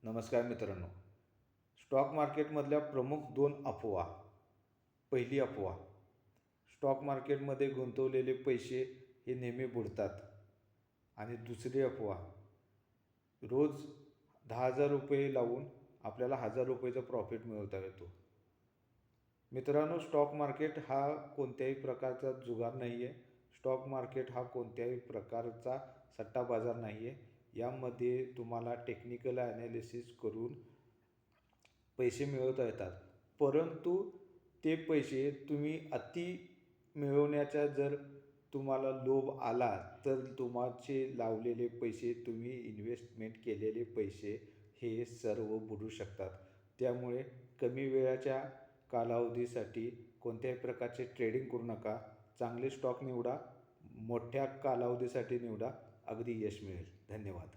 नमस्कार मित्रांनो. स्टॉक मार्केटमधल्या प्रमुख 2 अफवा. पहिली अफवा, स्टॉक मार्केटमध्ये गुंतवलेले पैसे हे नेहमी बुडतात. आणि दुसरी अफवा, रोज 10,000 रुपये लावून आपल्याला 1,000 रुपयेचा प्रॉफिट मिळवता येतो. मित्रांनो, स्टॉक मार्केट हा कोणत्याही प्रकारचा जुगार नाही आहे. स्टॉक मार्केट हा कोणत्याही प्रकारचा सट्टा बाजार नाही आहे. यामध्ये तुम्हाला टेक्निकल ॲनालिसिस करून पैसे मिळवता येतात. परंतु ते पैसे तुम्ही मिळवण्याचा जर तुम्हाला लोभ आला तर तुमचे लावलेले पैसे, तुम्ही इन्व्हेस्टमेंट केलेले पैसे हे सर्व बुडू शकतात. त्यामुळे कमी वेळाच्या कालावधीसाठी कोणत्याही प्रकारचे ट्रेडिंग करू नका. चांगले स्टॉक निवडा, मोठ्या कालावधीसाठी निवडा, अगदी यश मिळेल. धन्यवाद.